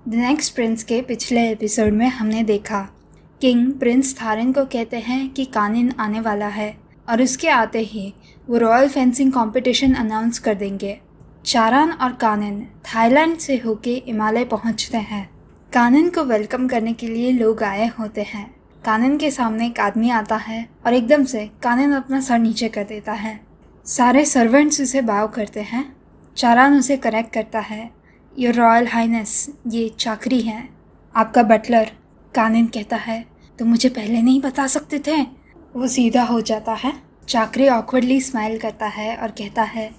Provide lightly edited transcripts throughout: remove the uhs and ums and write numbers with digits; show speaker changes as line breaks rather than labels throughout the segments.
The next Prince के पिछले episode में हमने देखा किंग प्रिंस थारिन को कहते हैं कि कानिन आने वाला है और उसके आते ही वो रॉयल फेंसिंग कंपटीशन अनाउंस कर देंगे। चारान और कानिन थाईलैंड से होके हिमालय पहुंचते हैं। कानिन को वेलकम करने के लिए लोग आए होते हैं। कानिन के सामने एक आदमी आता है और एकदम से कानिन अपना सर नीचे कर देता है। सारे सर्वेंट्स उसे बाव करते हैं। चारान उसे करेक्ट करता है, योर रॉयल हाइनेस, ये चाकरी है, आपका बटलर। कानिन कहता है, तो मुझे पहले नहीं बता सकते थे। वो सीधा हो जाता है। चाकरी ऑकवर्डली स्माइल करता है और कहता है,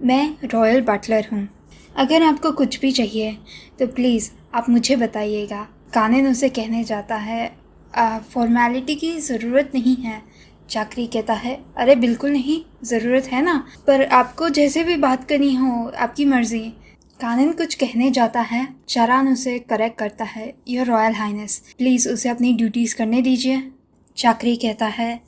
मैं रॉयल बटलर हूँ, अगर आपको कुछ भी चाहिए तो प्लीज़ आप मुझे बताइएगा। कानिन उसे कहने जाता है, फॉर्मेलिटी की ज़रूरत नहीं है। चाकरी कहता है, अरे बिल्कुल नहीं, ज़रूरत है ना, पर आपको जैसे भी बात करनी हो आपकी मर्ज़ी। कानिन कुछ कहने जाता है। चारान उसे करेक्ट करता है, योर रॉयल हाइनेस, प्लीज़ उसे अपनी ड्यूटीज़ करने दीजिए। चाकरी कहता है,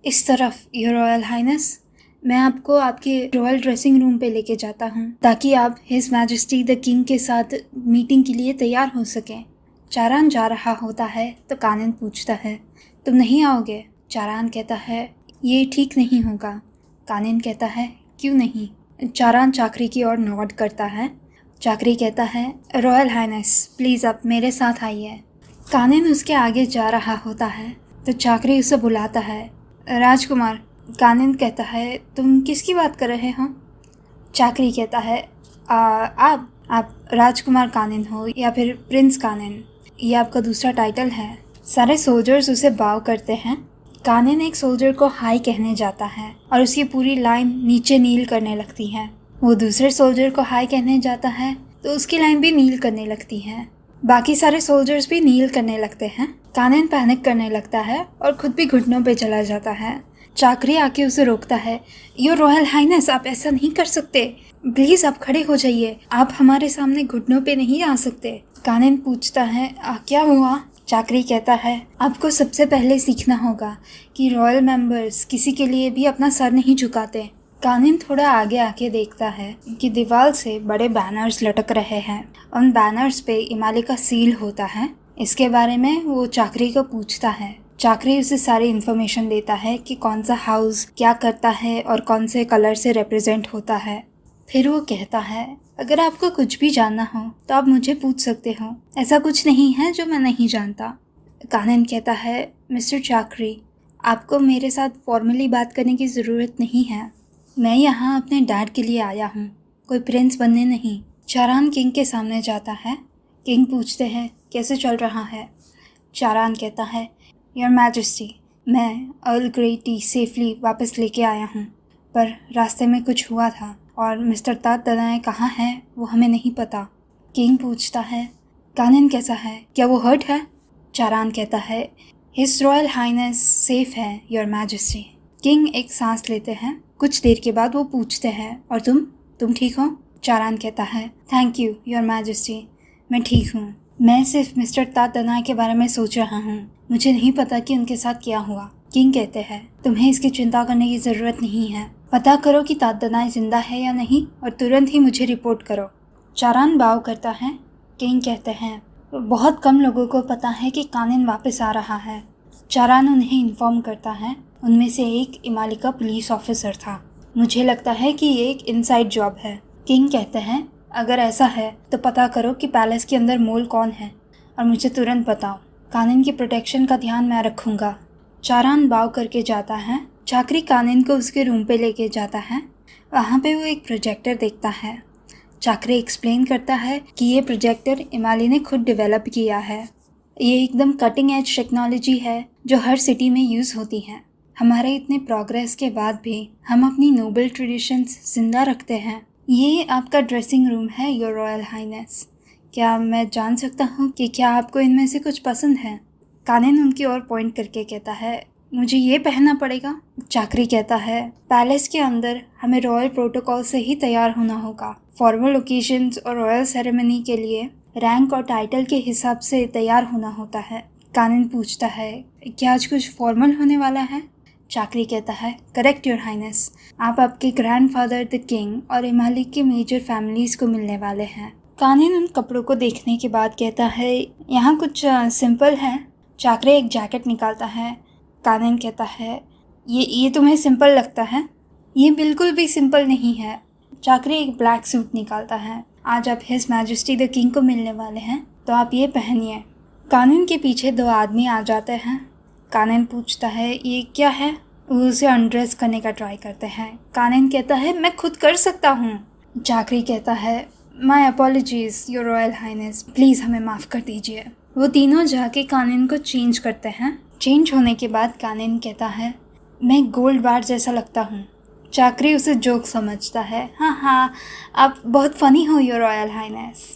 इस तरफ योर रॉयल हाइनेस, मैं आपको आपके रॉयल ड्रेसिंग रूम पे लेके जाता हूँ ताकि आप हिज मैजेस्टी द किंग के साथ मीटिंग के लिए तैयार हो सकें। चारान जा रहा होता है तो कानिन पूछता है, तुम नहीं आओगे? चारान कहता है, ये ठीक नहीं होगा। कानिन कहता है, क्यों नहीं? चारान चाकरी की ओर नॉड करता है। चाकरी कहता है, रॉयल हाइनेस, प्लीज़ आप मेरे साथ आइए। कानिन उसके आगे जा रहा होता है तो चाकरी उसे बुलाता है, राजकुमार। कानिन कहता है, तुम किसकी बात कर रहे हो? चाकरी कहता है, आप राजकुमार कानिन हो या फिर प्रिंस कानिन, ये आपका दूसरा टाइटल है। सारे सोल्जर्स उसे बाव करते हैं। कानिन एक सोल्जर को हाई कहने जाता है और उसकी पूरी लाइन नीचे नील करने लगती है। वो दूसरे सोल्जर को हाई कहने जाता है तो उसकी लाइन भी नील करने लगती है। बाकी सारे सोल्जर्स भी नील करने लगते हैं। कानिन पैनिक करने लगता है और खुद भी घुटनों पे चला जाता है। चाकरी आके उसे रोकता है, योर रॉयल हाइनेस, आप ऐसा नहीं कर सकते, प्लीज़ आप खड़े हो जाइए, आप हमारे सामने घुटनों पे नहीं आ सकते। कानिन पूछता है, क्या हुआ? चाकरी कहता है, आपको सबसे पहले सीखना होगा कि रॉयल मेंबर्स किसी के लिए भी अपना सर नहीं झुकाते। कानिन थोड़ा आगे आके देखता है कि दीवार से बड़े बैनर्स लटक रहे हैं। उन बैनर्स पे हिमालय का सील होता है। इसके बारे में वो चाकरी को पूछता है। चाकरी उसे सारी इन्फॉर्मेशन देता है कि कौन सा हाउस क्या करता है और कौन से कलर से रिप्रेजेंट होता है। फिर वो कहता है, अगर आपको कुछ भी जानना हो तो आप मुझे पूछ सकते हो, ऐसा कुछ नहीं है जो मैं नहीं जानता। कानिन कहता है, मिस्टर चाकरी, आपको मेरे साथ फॉर्मली बात करने की ज़रूरत नहीं है। मैं यहाँ अपने डैड के लिए आया हूँ, कोई प्रिंस बनने नहीं। चारान किंग के सामने जाता है। किंग पूछते हैं, कैसे चल रहा है? चारान कहता है, योर मैजेस्टी, मैं अर्ल ग्रे टी सेफली वापस लेके आया हूँ, पर रास्ते में कुछ हुआ था और मिस्टर तात दनाए कहाँ हैं वो हमें नहीं पता। किंग पूछता है, कानिन कैसा है, क्या वो हर्ट है? चारान कहता है, हिज रॉयल हाइनेस सेफ है योर मैजेस्टी। किंग एक सांस लेते हैं। कुछ देर के बाद वो पूछते हैं, और तुम ठीक हो? चारान कहता है, थैंक यू योर मैजेस्टी, मैं ठीक हूँ। मैं सिर्फ मिस्टर तात दनाए के बारे में सोच रहा हूँ, मुझे नहीं पता कि उनके साथ क्या हुआ। किंग कहते हैं, तुम्हें इसकी चिंता करने की ज़रूरत नहीं है, पता करो कि तात दनाए जिंदा है या नहीं और तुरंत ही मुझे रिपोर्ट करो। चारान बाव करता है। किंग कहते हैं, बहुत कम लोगों को पता है कि कानिन वापस आ रहा है। चारान उन्हें इन्फॉर्म करता है। उनमें से एक हिमालय का पुलिस ऑफिसर था। मुझे लगता है कि ये एक इनसाइड जॉब है। किंग कहते हैं, अगर ऐसा है तो पता करो कि पैलेस के अंदर मोल कौन है और मुझे तुरंत बताओ। कानिन की प्रोटेक्शन का ध्यान मैं रखूँगा। चारान बाव करके जाता है। चाकरी कानिन को उसके रूम पे लेके जाता है। वहाँ पे वो एक प्रोजेक्टर देखता है। चाकरी एक्सप्लेन करता है कि ये प्रोजेक्टर हिमालय ने खुद डेवलप किया है। ये एकदम कटिंग एज टेक्नोलॉजी है जो हर सिटी में यूज़ होती है। हमारे इतने प्रोग्रेस के बाद भी हम अपनी नोबल ट्रेडिशंस जिंदा रखते हैं। ये आपका ड्रेसिंग रूम है योर रॉयल हाइनेस, क्या मैं जान सकता हूँ कि क्या आपको इनमें से कुछ पसंद है? कानिन उनकी ओर पॉइंट करके कहता है, मुझे ये पहनना पड़ेगा। चाकरी कहता है, पैलेस के अंदर हमें रॉयल प्रोटोकॉल से ही तैयार होना होगा। फॉर्मल ओकेजन्स और रॉयल सेरेमनी के लिए रैंक और टाइटल के हिसाब से तैयार होना होता है। कानिन पूछता है, क्या आज कुछ फॉर्मल होने वाला है? चाकरी कहता है, करेक्ट योर हाइनेस, आप आपके ग्रैंडफादर द किंग और हिमालय के मेजर फैमिलीज़ को मिलने वाले हैं। कानिन उन कपड़ों को देखने के बाद कहता है, यहाँ कुछ सिंपल है। चाकरे एक जैकेट निकालता है। कानिन कहता है, ये तुम्हें सिंपल लगता है? ये बिल्कुल भी सिंपल नहीं है। चाकरे एक ब्लैक सूट निकालता है। आज आप हिज मैजेस्टी द किंग को मिलने वाले हैं, तो आप ये पहनिए। कानिन के पीछे 2 आदमी आ जाते हैं। कानिन पूछता है, ये क्या है? वो उसे अनड्रेस करने का ट्राई करते हैं। कानिन कहता है, मैं खुद कर सकता हूँ। चाकरी कहता है, my apologies your royal highness, please हमें माफ़ कर दीजिए। वो तीनों जाके कानिन को चेंज करते हैं। चेंज होने के बाद कानिन कहता है, मैं गोल्ड बार जैसा लगता हूँ। चाकरी उसे जोक समझता है। हाँ, आप बहुत फ़नी हो योर रॉयल हाइनेस।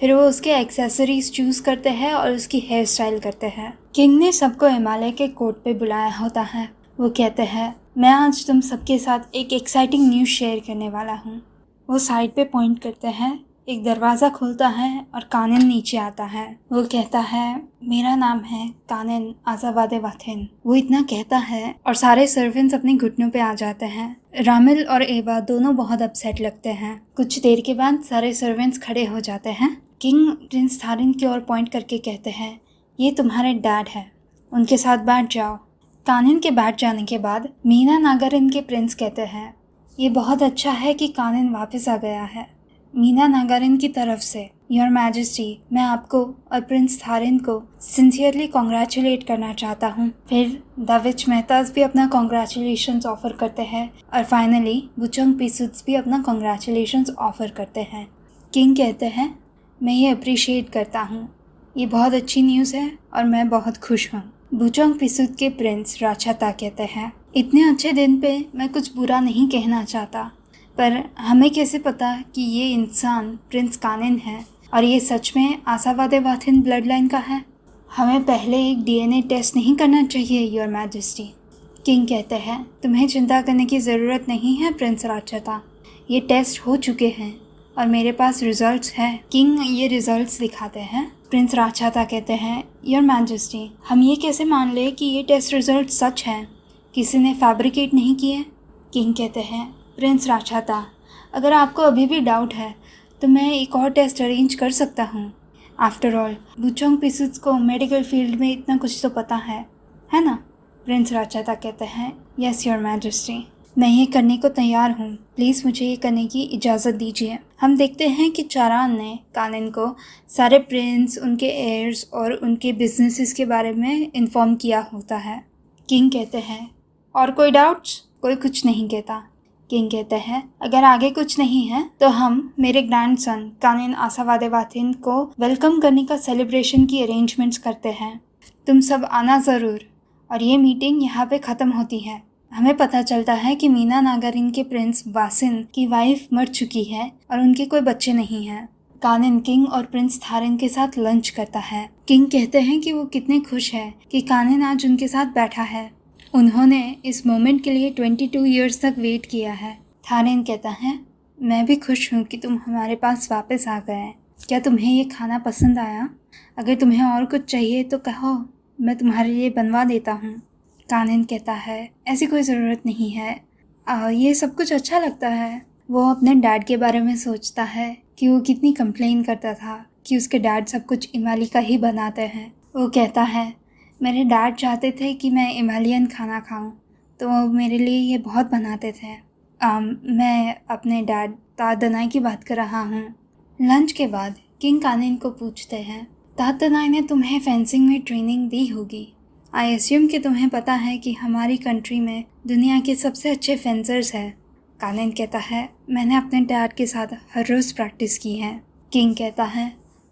फिर वो उसके एक्सेसरीज चूज़ करते हैं और उसकी हेयर स्टाइल करते हैं। किंग ने सबको हिमालय के कोर्ट पे बुलाया होता है। वो कहते हैं, मैं आज तुम सबके साथ एक एक्साइटिंग न्यूज़ शेयर करने वाला हूँ। वो साइड पे पॉइंट करते हैं। एक दरवाज़ा खुलता है और कानिन नीचे आता है। वो कहता है, मेरा नाम है कानिन आज़ावादे वाथिन। वो इतना कहता है और सारे सर्वेंट्स अपने घुटनों पे आ जाते हैं। रामिल और एवा दोनों बहुत अपसेट लगते हैं। कुछ देर के बाद सारे सर्वेंट्स खड़े हो जाते हैं। किंग प्रिंस थारिन की ओर पॉइंट करके कहते हैं, ये तुम्हारे डैड है, उनके साथ बैठ जाओ। कानिन के बैठ जाने के बाद मीना नागारिन के प्रिंस कहते हैं, ये बहुत अच्छा है कि कानिन वापस आ गया है। मीना नागारिन की तरफ से, योर मैजेस्टी, मैं आपको और प्रिंस थारिन को सिंसियरली कॉन्ग्रेचुलेट करना चाहता हूँ। फिर द विच मेहताज भी अपना कॉन्ग्रेचुलेशंस ऑफर करते हैं और फाइनली बुचोंग पिसुत्स भी अपना कॉन्ग्रेचुलेशंस ऑफर करते हैं। किंग कहते हैं, मैं ये अप्रिशिएट करता हूँ, ये बहुत अच्छी न्यूज़ है और मैं बहुत खुश हूँ। बुचोंग पिसुत के प्रिंस राचाता कहते हैं, इतने अच्छे दिन पे मैं कुछ बुरा नहीं कहना चाहता, पर हमें कैसे पता कि ये इंसान प्रिंस कानिन है और ये सच में आज़ावादे वाथिन ब्लड लाइन का है? हमें पहले एक DNA टेस्ट नहीं करना चाहिए योर मैजेस्टी। किंग कहते हैं, तुम्हें चिंता करने की ज़रूरत नहीं है प्रिंस राचाता, ये टेस्ट हो चुके हैं और मेरे पास रिजल्ट्स हैं। किंग ये रिजल्ट्स दिखाते हैं। प्रिंस राचाता कहते हैं, योर मैजेस्टी, हम ये कैसे मान ले कि ये टेस्ट रिजल्ट सच हैं, किसी ने फैब्रिकेट नहीं किए? किंग कहते हैं, प्रिंस राचाता, अगर आपको अभी भी डाउट है तो मैं एक और टेस्ट अरेंज कर सकता हूँ। आफ्टर ऑल बुचोंग पिसुत्स को मेडिकल फील्ड में इतना कुछ तो पता है ना? प्रिंस राचाता कहते हैं, यस योर मैजेस्टी, मैं ये करने को तैयार हूँ, प्लीज़ मुझे ये करने की इजाज़त दीजिए। हम देखते हैं कि चारान ने कानिन को सारे प्रिंस, उनके एयर्स और उनके बिजनेसेस के बारे में इन्फॉर्म किया होता है। किंग कहते हैं, और कोई डाउट्स? कोई कुछ नहीं कहता। किंग कहते हैं, अगर आगे कुछ नहीं है तो हम मेरे ग्रैंडसन कानिन आज़ावादे वाथिन को वेलकम करने का सेलिब्रेशन की अरेंजमेंट्स करते हैं। तुम सब आना ज़रूर। और ये मीटिंग यहाँ पे ख़त्म होती है। हमें पता चलता है कि मीना नागारिन के प्रिंस वासिन की वाइफ मर चुकी है और उनके कोई बच्चे नहीं हैं। कानिन किंग और प्रिंस थारिन के साथ लंच करता है। किंग कहते हैं कि वो कितने खुश हैं कि कानिन आज उनके साथ बैठा है। उन्होंने इस मोमेंट के लिए 22 ईयर्स तक वेट किया है। थारिन कहता है, मैं भी खुश हूँ कि तुम हमारे पास वापस आ गए। क्या तुम्हें ये खाना पसंद आया? अगर तुम्हें और कुछ चाहिए तो कहो, मैं तुम्हारे लिए बनवा देता हूँ। कानिन कहता है, ऐसी कोई ज़रूरत नहीं है, ये सब कुछ अच्छा लगता है। वो अपने डैड के बारे में सोचता है कि वो कितनी कंप्लेन करता था कि उसके डैड सब कुछ इमाली का ही बनाते हैं। वो कहता है, मेरे डैड चाहते थे कि मैं इमालियन खाना खाऊं, तो वो मेरे लिए ये बहुत बनाते थे। मैं अपने डैड तादनाई की बात कर रहा हूँ। लंच के बाद किंग कानिन को पूछते हैं, तादनाई ने तुम्हें फेंसिंग में ट्रेनिंग दी होगी। आई अस्यूम कि तुम्हें पता है कि हमारी कंट्री में दुनिया के सबसे अच्छे फेंसर्स हैं। कानिन कहता है, मैंने अपने डैड के साथ हर रोज़ प्रैक्टिस की है। किंग कहता है,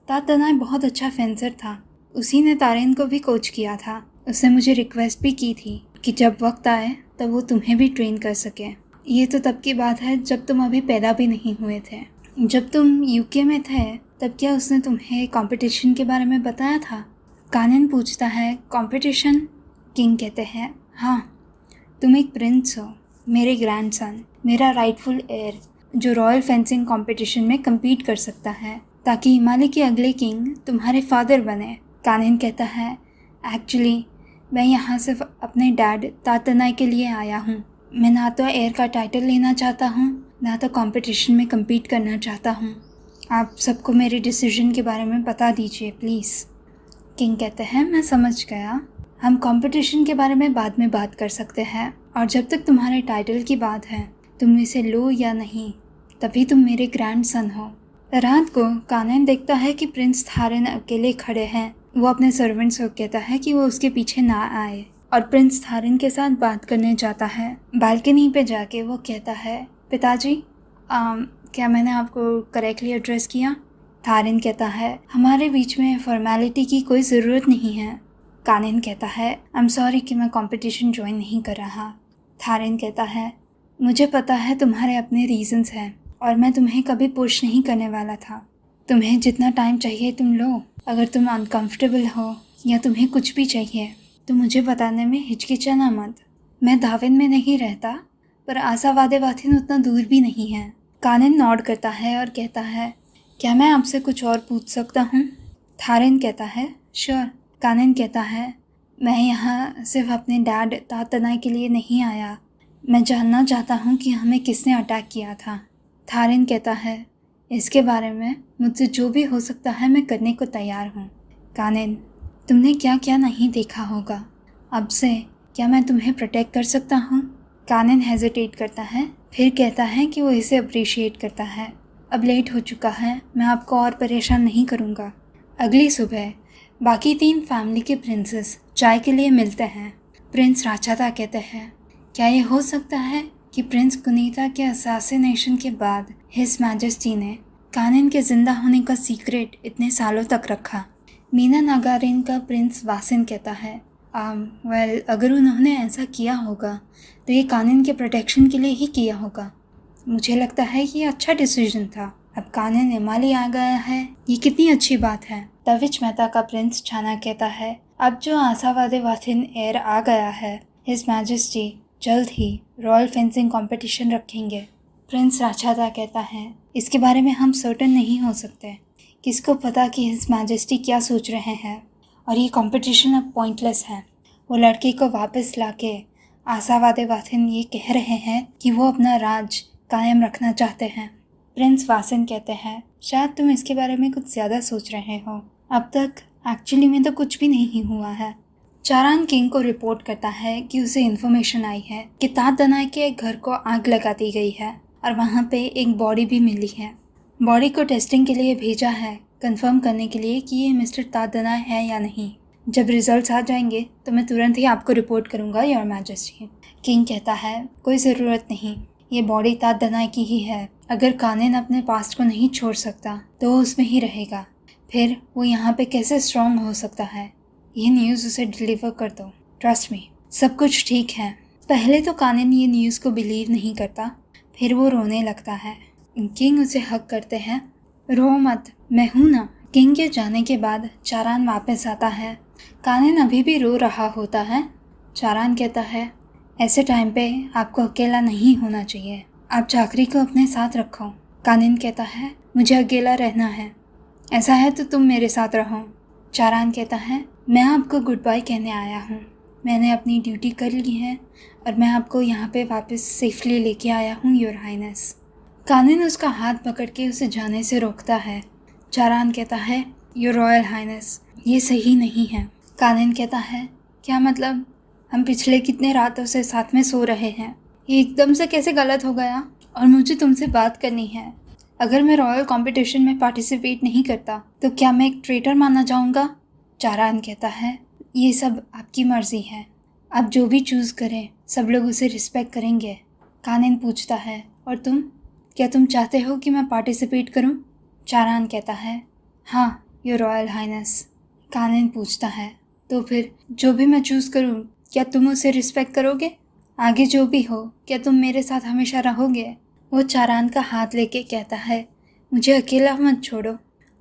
तादनाई बहुत अच्छा फेंसर था, उसी ने तारिन को भी कोच किया था। उसने मुझे रिक्वेस्ट भी की थी कि जब वक्त आए तब वो तुम्हें भी ट्रेन कर सके। ये तो तब की बात है जब तुम अभी पैदा भी नहीं हुए थे। जब तुम यूके में थे तब क्या उसने तुम्हें कंपटीशन के बारे में बताया था? कानिन पूछता है, कंपटीशन? किंग कहते हैं, हाँ, तुम एक प्रिंस हो, मेरे ग्रैंडसन, मेरा राइटफुल एयर, जो रॉयल फेंसिंग कंपटीशन में कम्पीट कर सकता है, ताकि हिमालय के अगले किंग तुम्हारे फादर बने। कानिन कहता है, एक्चुअली मैं यहाँ सिर्फ अपने डैड तातनाई के लिए आया हूँ। मैं ना तो एयर का टाइटल लेना चाहता हूँ, ना तो कंपटीशन में कम्पीट करना चाहता हूँ। आप सबको मेरे डिसीजन के बारे में बता दीजिए प्लीज़। किंग कहते हैं मैं समझ गया, हम कंपटीशन के बारे में बाद में बात कर सकते हैं, और जब तक तुम्हारे टाइटल की बात है, तुम इसे लो या नहीं, तभी तुम मेरे ग्रैंडसन हो। रात को कानन देखता है कि प्रिंस थारिन अकेले खड़े हैं। वो अपने सर्वेंट्स को कहता है कि वो उसके पीछे ना आए और प्रिंस थारिन के साथ बात करने जाता है। बालकनी पे जाके वो कहता है, पिताजी क्या मैंने आपको करेक्टली एड्रेस किया? थारिन कहता है, हमारे बीच में फॉर्मेलिटी की कोई ज़रूरत नहीं है। कानन कहता है, आई एम सॉरी कि मैं कंपटीशन ज्वाइन नहीं कर रहा। थारिन कहता है, मुझे पता है तुम्हारे अपने रीजंस हैं और मैं तुम्हें कभी पुश नहीं करने वाला था। तुम्हें जितना टाइम चाहिए तुम लो। अगर तुम अनकंफर्टेबल हो या तुम्हें कुछ भी चाहिए तो मुझे बताने में हिचकिचाना मत। मैं दाविन में नहीं रहता, पर आशावादे वाथिन उतना दूर भी नहीं है। कानन नॉड करता है और कहता है, क्या मैं आपसे कुछ और पूछ सकता हूँ? थारिन कहता है, श्योर। कानन कहता है, मैं यहाँ सिर्फ अपने डैड तातनाई के लिए नहीं आया, मैं जानना चाहता हूँ कि हमें किसने अटैक किया था। थारिन कहता है, इसके बारे में मुझसे जो भी हो सकता है मैं करने को तैयार हूँ। कानन, तुमने क्या क्या नहीं देखा होगा, अब से क्या मैं तुम्हें प्रोटेक्ट कर सकता हूँ? कानन हेजिटेट करता है, फिर कहता है कि वो इसे अप्रिशिएट करता है। अब लेट हो चुका है, मैं आपको और परेशान नहीं करूँगा। अगली सुबह बाकी 3 फैमिली के प्रिंसेस चाय के लिए मिलते हैं। प्रिंस राचाता कहते हैं, क्या ये हो सकता है कि प्रिंस कुनीता के असैसिनेशन के बाद हिज मैजेस्टी ने कानन के ज़िंदा होने का सीक्रेट इतने सालों तक रखा? मीना नागारिन का प्रिंस वासिन कहता है, वेल अगर उन्होंने ऐसा किया होगा तो ये कानन के प्रोटेक्शन के लिए ही किया होगा। मुझे लगता है कि ये अच्छा डिसीजन था। अब कानन इमाली आ गया है, ये कितनी अच्छी बात है। तविच मेहता का प्रिंस छाना कहता है, अब जो आशावादे वाथिन एयर आ गया है, हिज मैजेस्टी जल्द ही रॉयल फेंसिंग कंपटीशन रखेंगे। प्रिंस राचाता कहता है, इसके बारे में हम सर्टन नहीं हो सकते। किसको पता कि हिज मैजेस्टी क्या सोच रहे हैं, और ये कंपटीशन अब पॉइंटलेस है। वो लड़के को वापस लाके आशावादे वाथिन ये कह रहे हैं कि वो अपना राज कायम रखना चाहते हैं। प्रिंस वासिन कहते हैं, शायद तुम इसके बारे में कुछ ज़्यादा सोच रहे हो, अब तक एक्चुअली में तो कुछ भी नहीं हुआ है। चारान किंग को रिपोर्ट करता है कि उसे इन्फॉर्मेशन आई है कि तातनाई के एक घर को आग लगा दी गई है और वहाँ पे एक बॉडी भी मिली है। बॉडी को टेस्टिंग के लिए भेजा है, कंफर्म करने के लिए कि ये मिस्टर तातनाई है या नहीं। जब रिजल्ट्स आ जाएंगे तो मैं तुरंत ही आपको रिपोर्ट करूँगा, योर मैजेस्टी। किंग कहता है, कोई ज़रूरत नहीं, ये बॉडी तातनाई की ही है। अगर कानन अपने पास्ट को नहीं छोड़ सकता तो वो उसमें ही रहेगा, फिर वो यहाँ पे कैसे स्ट्रॉन्ग हो सकता है? ये न्यूज़ उसे डिलीवर कर दो, ट्रस्ट मी, सब कुछ ठीक है। पहले तो कानन ये न्यूज़ को बिलीव नहीं करता, फिर वो रोने लगता है। किंग उसे हक करते हैं, रो मत, मैं हूँ ना। किंग के जाने के बाद चारान वापस आता है। कानन अभी भी रो रहा होता है। चारान कहता है, ऐसे टाइम पे आपको अकेला नहीं होना चाहिए, आप चाकरी को अपने साथ रखो। कानन कहता है, मुझे अकेला रहना है, ऐसा है तो तुम मेरे साथ रहो। चारान कहता है, मैं आपको गुड बाय कहने आया हूँ, मैंने अपनी ड्यूटी कर ली है और मैं आपको यहाँ पे वापस सेफली लेके आया हूँ, योर हाइनेस। कानन उसका हाथ पकड़ के उसे जाने से रोकता है। चारान कहता है, योर रॉयल हाइनेस, ये सही नहीं है। कानन कहता है, क्या मतलब? हम पिछले कितने रातों से साथ में सो रहे हैं, ये एकदम से कैसे गलत हो गया? और मुझे तुमसे बात करनी है। अगर मैं रॉयल कंपटीशन में पार्टिसिपेट नहीं करता तो क्या मैं एक ट्रेटर माना जाऊंगा? चारान कहता है, ये सब आपकी मर्जी है, आप जो भी चूज़ करें सब लोग उसे रिस्पेक्ट करेंगे। कानन पूछता है, और तुम, क्या तुम चाहते हो कि मैं पार्टिसिपेट करूं? चारान कहता है, हाँ योर रॉयल हाइनेस। कानन पूछता है, तो फिर जो भी मैं चूज़ करूं क्या तुम उसे रिस्पेक्ट करोगे? आगे जो भी हो, क्या तुम मेरे साथ हमेशा रहोगे? वो चारान का हाथ लेके कहता है, मुझे अकेला मत छोड़ो,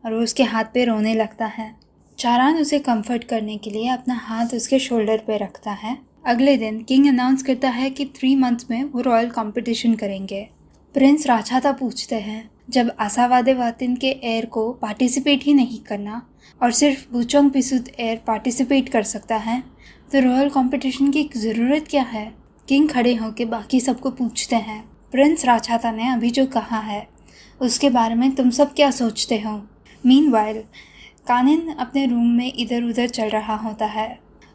और वो उसके हाथ पे रोने लगता है। चारान उसे कंफर्ट करने के लिए अपना हाथ उसके शोल्डर पे रखता है। अगले दिन किंग अनाउंस करता है कि 3 मंथ्स में वो रॉयल कंपटीशन करेंगे। प्रिंस राचाता पूछते हैं, जब आशावादे वातिन के एयर को पार्टिसिपेट ही नहीं करना और सिर्फ बुचोंग पिसुत एयर पार्टिसिपेट कर सकता है तो रॉयल कंपटीशन की ज़रूरत क्या है? किंग खड़े होकर बाकी सबको पूछते हैं, प्रिंस राचाता ने अभी जो कहा है उसके बारे में तुम सब क्या सोचते हो? मीनवाइल कानिन अपने रूम में इधर उधर चल रहा होता है।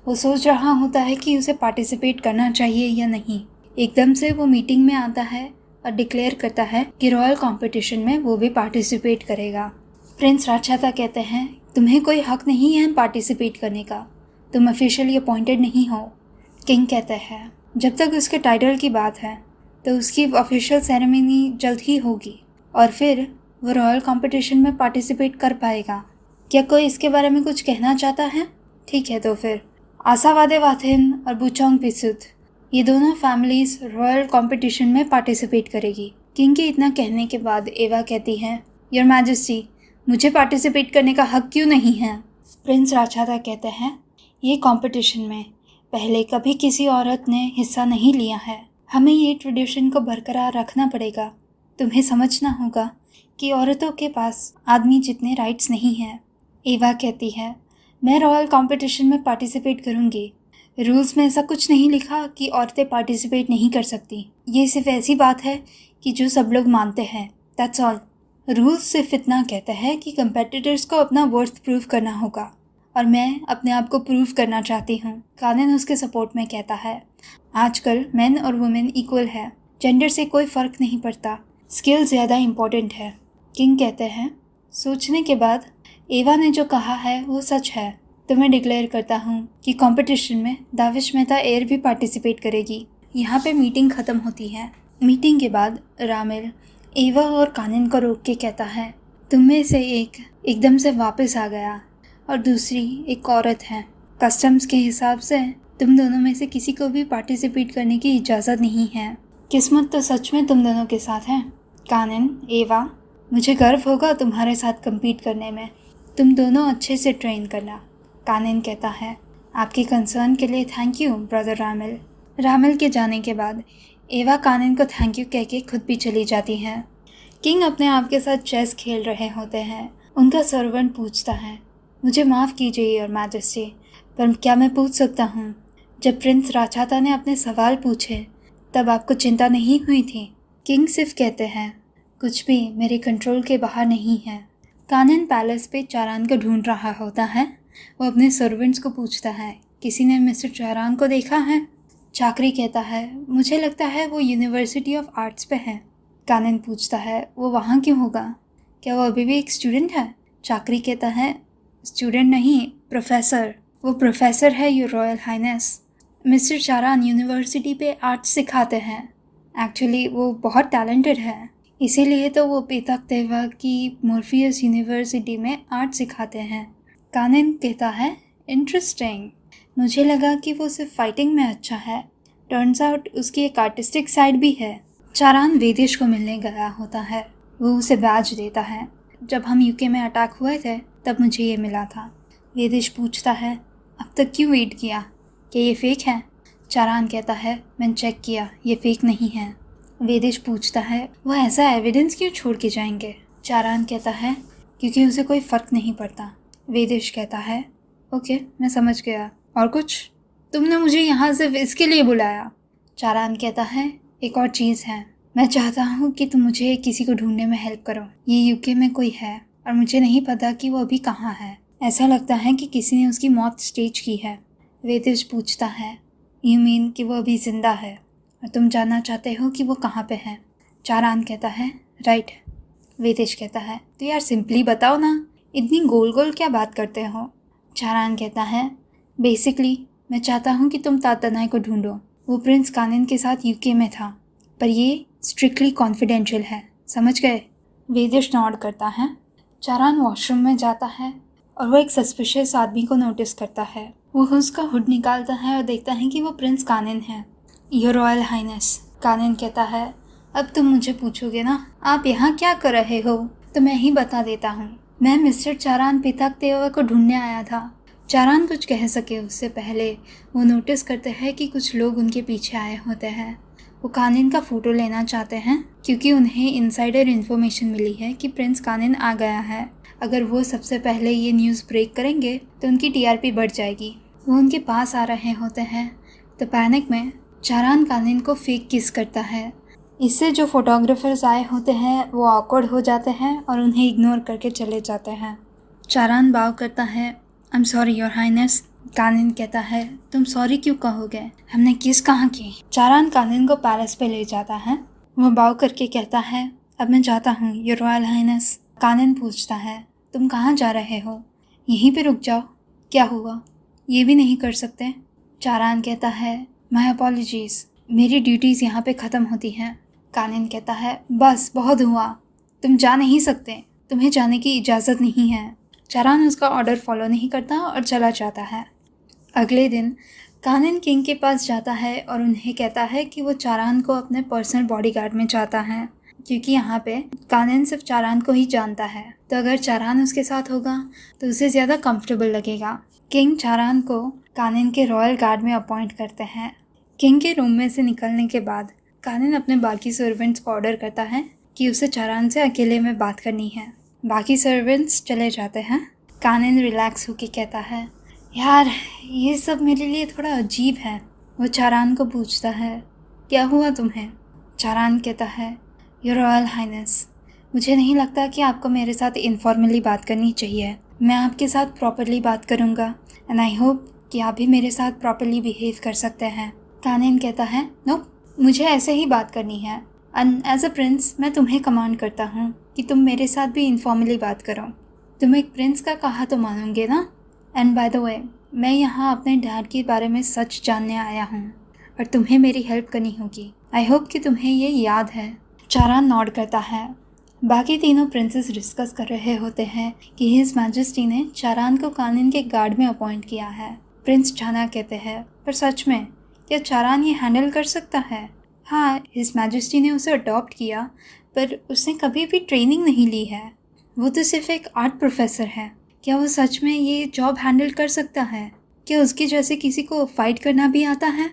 वो सोच रहा होता है कि उसे पार्टिसिपेट करना चाहिए या नहीं। एकदम से वो मीटिंग में आता है और डिक्लेयर करता है कि रॉयल कंपटीशन में वो भी पार्टिसिपेट करेगा। प्रिंस राजछाता कहते हैं, तुम्हें कोई हक नहीं है पार्टिसिपेट करने का, तुम ऑफिशियली अपॉइंटेड नहीं हो। किंग कहते हैं, जब तक उसके टाइटल की बात है तो उसकी ऑफिशियल सेरेमनी जल्द ही होगी और फिर वो रॉयल कंपटीशन में पार्टिसिपेट कर पाएगा। क्या कोई इसके बारे में कुछ कहना चाहता है? ठीक है, तो फिर आसावादे वाथिन और बुचोंग पिसुत, ये दोनों फैमिलीज रॉयल कंपटीशन में पार्टिसिपेट करेगी। किंग के इतना कहने के बाद एवा कहती है, योर मैजेस्टी, मुझे पार्टिसिपेट करने का हक क्यों नहीं है? प्रिंस राजछाता कहते हैं, ये कंपटीशन में पहले कभी किसी औरत ने हिस्सा नहीं लिया है। हमें ये ट्रेडिशन को बरकरार रखना पड़ेगा। तुम्हें समझना होगा कि औरतों के पास आदमी जितने राइट्स नहीं हैं। एवा कहती है, मैं रॉयल कंपटीशन में पार्टिसिपेट करूँगी। रूल्स में ऐसा कुछ नहीं लिखा कि औरतें पार्टिसिपेट नहीं कर सकती। ये सिर्फ ऐसी बात है कि जो सब लोग मानते हैं, दैट्स ऑल। रूल्स सिर्फ इतना कहता है कि कंपेटिटर्स को अपना वर्थ प्रूव करना होगा और मैं अपने आप को प्रूव करना चाहती हूँ। कानिन उसके सपोर्ट में कहता है, आजकल मेन और वुमेन इक्वल है, जेंडर से कोई फ़र्क नहीं पड़ता, स्किल ज़्यादा इम्पोर्टेंट है। किंग कहते हैं, सोचने के बाद एवा ने जो कहा है वो सच है। तो मैं डिक्लेयर करता हूँ कि कंपटीशन में दाविश मेहता एयर भी पार्टिसिपेट करेगी। यहाँ पे मीटिंग ख़त्म होती है। मीटिंग के बाद रामिल एवा और कानिन को रोक के कहता है, तुम में से एक एकदम से वापस आ गया और दूसरी एक औरत है। कस्टम्स के हिसाब से तुम दोनों में से किसी को भी पार्टिसिपेट करने की इजाज़त नहीं है। किस्मत तो सच में तुम दोनों के साथ है। कानिन, एवा, मुझे गर्व होगा तुम्हारे साथ compete करने में। तुम दोनों अच्छे से ट्रेन करना। कानिन कहता है, आपकी कंसर्न के लिए thank you brother Ramil. Ramil के जाने के बाद एवा कानिन को थैंक यू कह के खुद भी चली जाती है। किंग अपने आप के साथ चेस खेल रहे होते हैं। उनका सर्वेंट पूछता है, मुझे माफ़ कीजिए योर मैजेस्टी, पर क्या मैं पूछ सकता हूँ, जब प्रिंस राजछाता ने अपने सवाल पूछे तब आपको चिंता नहीं हुई थी? किंग सिर्फ कहते हैं, कुछ भी मेरे कंट्रोल के बाहर नहीं है। कानिन पैलेस पे चारान को ढूंढ रहा होता है। वो अपने सर्वेंट्स को पूछता है, किसी ने मिस्टर चारान को देखा है? चाकरी कहता है, मुझे लगता है वो यूनिवर्सिटी ऑफ आर्ट्स पे है। कानिन पूछता है, वो वहाँ क्यों होगा? क्या वो अभी भी एक स्टूडेंट है? चाकरी कहता है, स्टूडेंट नहीं, प्रोफेसर। वो प्रोफेसर है your royal highness. Mister Charan university पे आर्ट्स सिखाते हैं। एक्चुअली वो बहुत टैलेंटेड है, इसीलिए तो वो पेतक तेवा की मॉर्फियस यूनिवर्सिटी में आर्ट सिखाते हैं। कानिन कहता है, इंटरेस्टिंग, मुझे लगा कि वो सिर्फ फाइटिंग में अच्छा है। टर्न्स आउट उसकी एक आर्टिस्टिक साइड भी है। चारान वेदेश को मिलने गया होता है। वो उसे बैज देता है। जब हम यूके में अटैक हुए थे तब मुझे ये मिला था। वेदेश पूछता है, अब तक क्यों वेट किया? क्या ये फेक है? चारान कहता है, मैंने चेक किया, ये फेक नहीं है। वेदेश पूछता है, वो ऐसा एविडेंस क्यों छोड़ के जाएंगे? चारान कहता है, क्योंकि उसे कोई फ़र्क नहीं पड़ता। वेदेश कहता है, ओके, मैं समझ गया। और कुछ? तुमने मुझे यहाँ सिर्फ इसके लिए बुलाया? चारान कहता है, एक और चीज़ है, मैं चाहता हूँ कि तुम मुझे किसी को ढूंढने में हेल्प करो। ये यूके में कोई है और मुझे नहीं पता कि वो अभी कहाँ है। ऐसा लगता है कि किसी ने उसकी मौत स्टेज की है। वेदेश पूछता है, यू मीन कि वो अभी ज़िंदा है और तुम जानना चाहते हो कि वो कहाँ पे है? चारान कहता है, राइट। वेदेश कहता है, तो यार सिंपली बताओ ना, इतनी गोल गोल क्या बात करते हो? चारान कहता है, बेसिकली मैं चाहता हूँ कि तुम तातनाई को ढूंढो। वो प्रिंस कानिन के साथ यूके में था, पर ये स्ट्रिक्टली कॉन्फिडेंशियल है, समझ गए? वेदेश नॉड करता है। चारान वॉशरूम में जाता है और वो एक सस्पिशियस आदमी को नोटिस करता है। वो उसका हुड निकालता है और देखता है कि वो प्रिंस कानिन है। योर रॉयल हाइनेस, कानिन कहता है, अब तुम मुझे पूछोगे ना, आप यहाँ क्या कर रहे हो? तो मैं ही बता देता हूँ, मैं मिस्टर चारान पिताक तेवा को ढूंढने आया था। चारान कुछ कह सके उससे पहले वो नोटिस करते हैं कि कुछ लोग उनके पीछे आए होते हैं। वो कानिन का फ़ोटो लेना चाहते हैं क्योंकि उन्हें इनसाइडर इन्फॉर्मेशन मिली है कि प्रिंस कानिन आ गया है। अगर वो सबसे पहले ये न्यूज़ ब्रेक करेंगे तो उनकी टीआरपी बढ़ जाएगी। वो उनके पास आ रहे होते हैं तो पैनिक में चारान कानिन को फेक किस करता है। इससे जो फोटोग्राफर्स आए होते हैं वो ऑकवर्ड हो जाते हैं और उन्हें इग्नोर करके चले जाते हैं। चारान बाव करता है, I am sorry your highness. कानिन कहता है, तुम सॉरी क्यों कहोगे, हमने किस कहाँ की। चारान कानिन को पैलेस पे ले जाता है। वो बाव करके कहता है, अब मैं जाता हूँ योर रॉयल हाइनेस। कानिन पूछता है, तुम कहाँ जा रहे हो, यहीं पे रुक जाओ, क्या हुआ, ये भी नहीं कर सकते। चारान कहता है, माय अपॉलॉजीज, मेरी ड्यूटीज़ यहाँ पे ख़त्म होती हैं। कानिन कहता है, बस बहुत हुआ, तुम जा नहीं सकते, तुम्हें जाने की इजाज़त नहीं है। चारान उसका ऑर्डर फॉलो नहीं करता और चला जाता है। अगले दिन कानिन किंग के पास जाता है और उन्हें कहता है कि वो चारान को अपने पर्सनल बॉडीगार्ड में चाहता है, क्योंकि यहाँ पे कानिन सिर्फ चारान को ही जानता है, तो अगर चारान उसके साथ होगा तो उसे ज़्यादा कंफर्टेबल लगेगा। किंग चारान को कानिन के रॉयल गार्ड में अपॉइंट करते हैं। किंग के रूम में से निकलने के बाद कानिन अपने बाकी सर्वेंट्स को ऑर्डर करता है कि उसे चारान से अकेले में बात करनी है। बाकी सर्वेंट्स चले जाते हैं। कानिन रिलैक्स होके कहता है, यार ये सब मेरे लिए थोड़ा अजीब है। वो चारान को पूछता है, क्या हुआ तुम्हें। चारान कहता है, योर रॉयल हाइनेस, मुझे नहीं लगता कि आपको मेरे साथ इनफॉर्मली बात करनी चाहिए। मैं आपके साथ प्रॉपरली बात करूँगा एंड आई होप कि आप भी मेरे साथ प्रॉपरली बिहेव कर सकते हैं। कानिन कहता है, नो, मुझे ऐसे ही बात करनी है एंड एज अ प्रिंस मैं तुम्हें कमांड करता हूँ कि तुम मेरे साथ भी इनफॉर्मली बात करो। तुम एक प्रिंस का कहा तो मानोगे ना। एंड बाय द वे, मैं यहाँ अपने डैड के बारे में सच जानने आया हूँ और तुम्हें मेरी हेल्प करनी होगी। आई होप कि तुम्हें ये याद है। चारान नॉड करता है। बाकी तीनों प्रिंसेस डिस्कस कर रहे होते हैं कि हिज मैजेस्टी ने चारान को कानिन के गार्ड में अपॉइंट किया है। प्रिंस चाना कहते हैं, पर सच में क्या चारान ये हैंडल कर सकता है। हाँ, हिज मैजेस्टी ने उसे अडॉप्ट किया, पर उसने कभी भी ट्रेनिंग नहीं ली है। वो तो सिर्फ एक आर्ट प्रोफेसर है। क्या वो सच में ये जॉब हैंडल कर सकता है। क्या उसके जैसे किसी को फाइट करना भी आता है।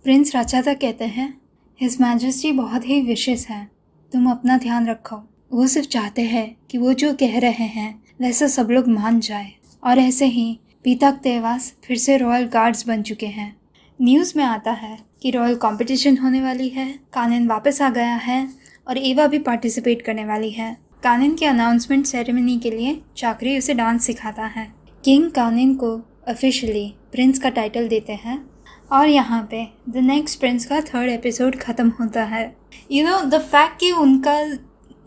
प्रिंस राचाता कहते हैं, हिज मैजेस्टी बहुत ही विशेष है, तुम अपना ध्यान रखो। वो सिर्फ चाहते हैं कि वो जो कह रहे हैं वैसा सब लोग मान जाए। और ऐसे ही पीतक तेवास फिर से रॉयल गार्ड्स बन चुके हैं। न्यूज़ में आता है कि रॉयल कंपटीशन होने वाली है, कानिन वापस आ गया है और एवा भी पार्टिसिपेट करने वाली है। कानिन के अनाउंसमेंट सेरेमनी के लिए चाकरी उसे डांस सिखाता है। किंग कानिन को ऑफिशियली प्रिंस का टाइटल देते हैं और यहाँ पे द नेक्स्ट प्रिंस का 3rd एपिसोड ख़त्म होता है। यू नो द फैक्ट कि उनका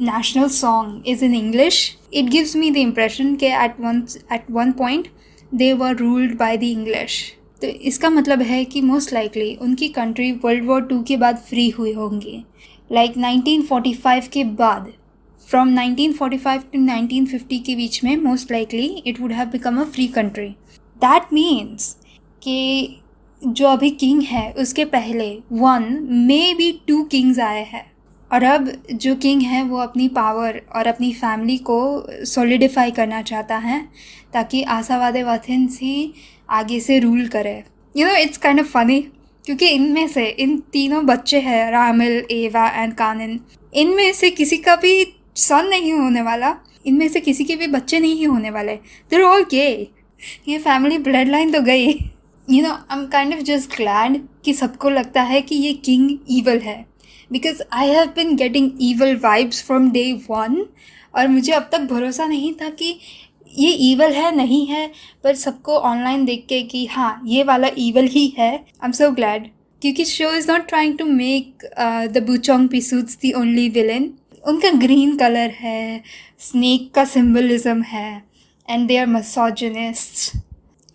national song is in English, it gives me the impression कि at one point they were ruled by the English. तो इसका मतलब है कि मोस्ट लाइकली उनकी कंट्री वर्ल्ड वॉर 2 के बाद फ्री हुई होंगी। लाइक 1945 के बाद, फ्रॉम 1945 टू 1950 के बीच में most likely it would have become a free country. That means कि जो अभी किंग है उसके पहले 1 मे बी 2 किंग्स आए हैं और अब जो किंग है वो अपनी पावर और अपनी फैमिली को सॉलिडिफाई करना चाहता है ताकि आशावादे वथिन्स ही आगे से रूल करे। You know it's kind of funny क्योंकि इनमें से इन तीनों बच्चे हैं, रामिल, एवा एंड कानिन, इनमें से किसी का भी सन नहीं होने वाला, इनमें से किसी के भी बच्चे नहीं होने वाले। देयर ऑल गे। ये फैमिली ब्लड लाइन तो गई। You know I am kind of just glad कि सबको लगता है कि ये किंग ईवल है, because I have been getting evil vibes from day 1 और मुझे अब तक भरोसा नहीं था कि ये ईवल है नहीं है, पर सबको ऑनलाइन देख के कि हाँ ये वाला ईवल ही है। आई एम सो ग्लैड क्योंकि show is not trying to make the बुचोंग पिसूट्स द ओनली विलेन। उनका ग्रीन कलर है, स्नेक का सिम्बलिज्म है and they are misogynists.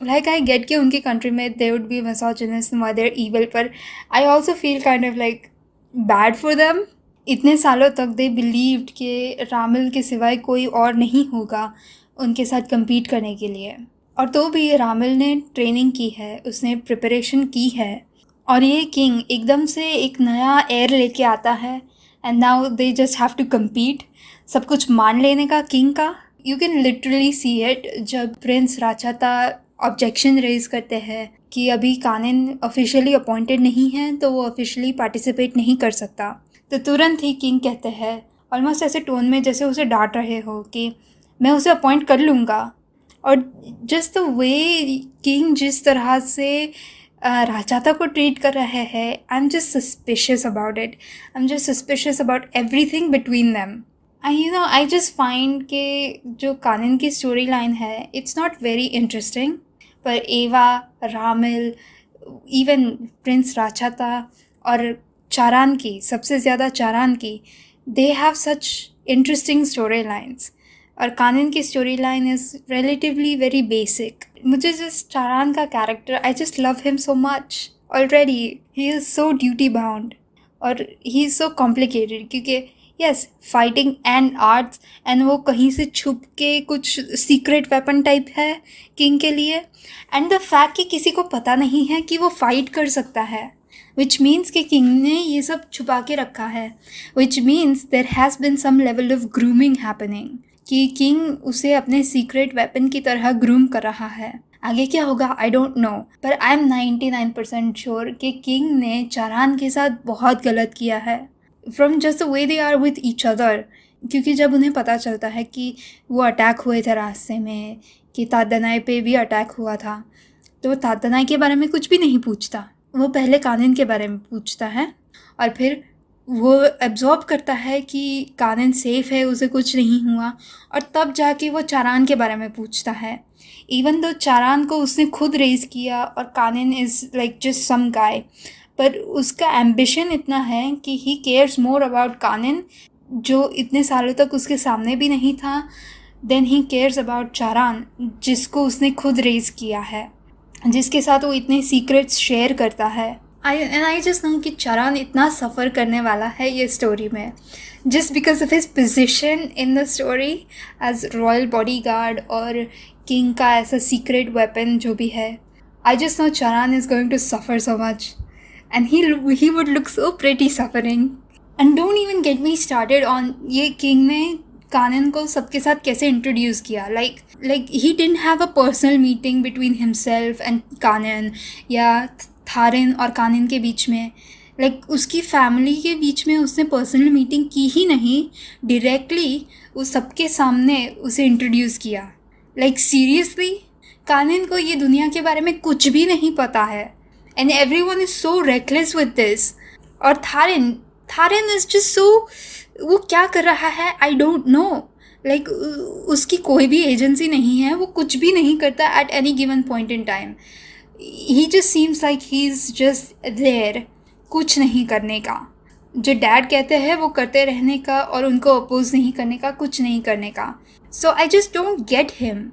Like I get कि उनकी कंट्री में they would be misogynist why they are evil, पर I also feel kind of like bad for them. इतने सालों तक दे बिलीव्ड कि रामिल के सिवाय कोई और नहीं होगा उनके साथ compete करने के लिए, और तो भी रामिल ने ट्रेनिंग की है, उसने प्रिपरेशन की है और ये किंग एकदम से एक नया एयर लेके आता है and now they just have to compete। सब कुछ मान लेने का किंग का। You can literally see it जब प्रिंस राचाता ऑब्जेक्शन रेज करते हैं कि अभी कानिन ऑफिशियली अपॉइंटेड नहीं है तो वो ऑफिशियली पार्टिसिपेट नहीं कर सकता, तो तुरंत ही किंग कहते हैं ऑलमोस्ट ऐसे टोन में जैसे उसे डांट रहे हो कि मैं उसे अपॉइंट कर लूँगा। और जस्ट द वे किंग जिस तरह से राजाता को ट्रीट कर रहा है, I am just suspicious about it. I am just suspicious about everything between them. I just find कि जो कानन की स्टोरी लाइन है, इट्स नॉट वेरी इंटरेस्टिंग. पर एवा, रामिल, इवन प्रिंस राचाता और चारान की, सबसे ज़्यादा चारान की, they have such interesting story lines. और कानन की story line is relatively very basic. मुझे जस्ट चारान का character, I just love him so much already. He is so duty bound और ही इज़ सो कॉम्प्लिकेटेड, क्योंकि yes, fighting and arts, and वो कहीं से छुप के कुछ सीक्रेट वेपन टाइप है किंग के लिए. एंड द फैक्ट कि किसी को पता नहीं है कि वो फाइट कर सकता है, विच मीन्स कि किंग ने ये सब छुपा के रखा है. Which means there has been some level of grooming happening, कि किंग उसे अपने सीक्रेट वेपन की तरह ग्रूम कर रहा है. आगे क्या होगा आई डोंट नो, पर आई एम 99% श्योर कि किंग ने चारान के साथ बहुत गलत किया है, from just the way they are with each other. क्योंकि जब उन्हें पता चलता है कि वो अटैक हुए थे रास्ते में, कि तादनाई पे भी अटैक हुआ था, तो वो तादनाई के बारे में कुछ भी नहीं पूछता. वो पहले कानन के बारे में पूछता है और फिर वो एब्जॉर्ब करता है कि कानन सेफ़ है, उसे कुछ नहीं हुआ, और तब जाके वो चारान के बारे में पूछता है. इवन दो चारान को उसने खुद रेज़ किया और कानन इज़ लाइक जस्ट सम गाय, पर उसका एम्बिशन इतना है कि ही केयर्स मोर अबाउट कानन, जो इतने सालों तक उसके सामने भी नहीं था, देन ही केयर्स अबाउट चारान, जिसको उसने खुद रेज़ किया है, जिसके साथ वो इतने सीक्रेट्स शेयर करता है. आई जस्ट नो कि चारान इतना सफ़र करने वाला है ये स्टोरी में, just because of his position in the story as royal body guard और किंग का ऐसा सीक्रेट वेपन जो भी है. I just know Charan is going to suffer so much, and he would look so pretty suffering. And don't even get me started on ये king ने Kanan को सबके साथ कैसे इंट्रोड्यूस किया. Like he didn't have a personal meeting between himself and कानन, या थारिन और कानन के बीच में. उसकी फैमिली के बीच में उसने पर्सनल मीटिंग की ही नहीं, डायरेक्टली उस सबके सामने उसे इंट्रोड्यूस किया. सीरियसली, कानन को ये दुनिया के बारे में कुछ भी नहीं पता है, and everyone is so reckless with this. और थारिन इज़ जस्ट सो, वो क्या कर रहा है आई डोंट नो. उसकी कोई भी एजेंसी नहीं है, वो कुछ भी नहीं करता at any given point in time. He just seems like he is just there, कुछ नहीं करने का. जो डैड कहते हैं वो करते रहने का, और उनको अपोज नहीं करने का, कुछ नहीं करने का. So I just don't get him.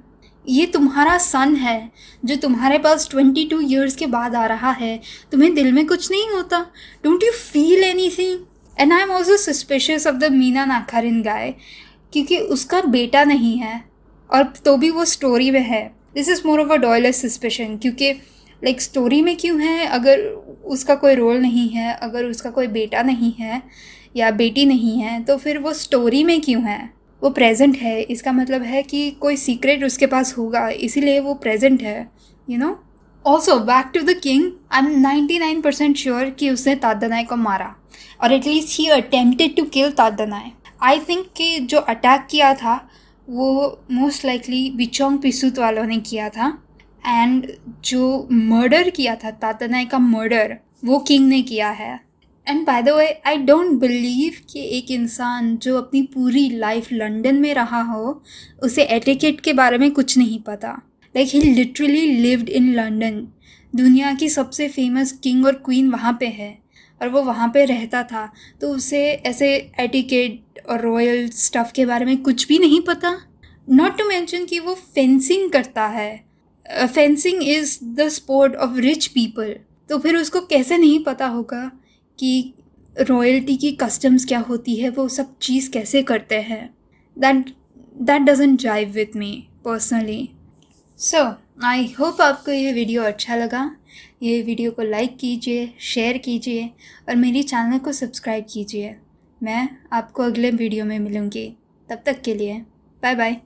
ये तुम्हारा सन है जो तुम्हारे पास 22 ईयर्स के बाद आ रहा है, तुम्हें दिल में कुछ नहीं होता? Don't you feel anything? And I am also suspicious of the Meena Nakharin guy, क्योंकि उसका बेटा नहीं है, और तो भी वो स्टोरी में है. This is more of a डॉयलेस सस्पिशन, क्योंकि स्टोरी में क्यों है अगर उसका कोई रोल नहीं है, अगर उसका कोई बेटा नहीं है या बेटी नहीं है, तो फिर वो स्टोरी में क्यों है? वो प्रेजेंट है, इसका मतलब है कि कोई सीक्रेट उसके पास होगा, इसीलिए वो प्रेजेंट है, you know. Also back to the king, I am 99% sure कि उसने तादनाई को मारा, और at least he attempted to kill तादनाई. आई थिंक कि जो अटैक किया था वो मोस्ट लाइकली विचोंग पिसूत वालों ने किया था, एंड जो मर्डर किया था, तादनाई का मर्डर, वो किंग ने किया है. And by the way, I don't believe कि एक इंसान जो अपनी पूरी लाइफ लंदन में रहा हो, उसे एटिकेट के बारे में कुछ नहीं पता. ही लिटरली लिव्ड इन लंदन. दुनिया की सबसे फेमस किंग और क्वीन वहाँ पे है, और वो वहाँ पे रहता था, तो उसे ऐसे एटिकेट और रॉयल स्टफ़ के बारे में कुछ भी नहीं पता. नॉट टू मेंशन कि वो फेंसिंग करता है. Fencing is the sport of rich people. तो फिर उसको कैसे नहीं पता होगा कि रॉयल्टी की कस्टम्स क्या होती है, वो सब चीज़ कैसे करते हैं. That doesn't जाइव with me personally. So I hope आपको ये वीडियो अच्छा लगा. ये वीडियो को लाइक कीजिए, शेयर कीजिए, और मेरी चैनल को सब्सक्राइब कीजिए. मैं आपको अगले वीडियो में मिलूँगी. तब तक के लिए बाय बाय.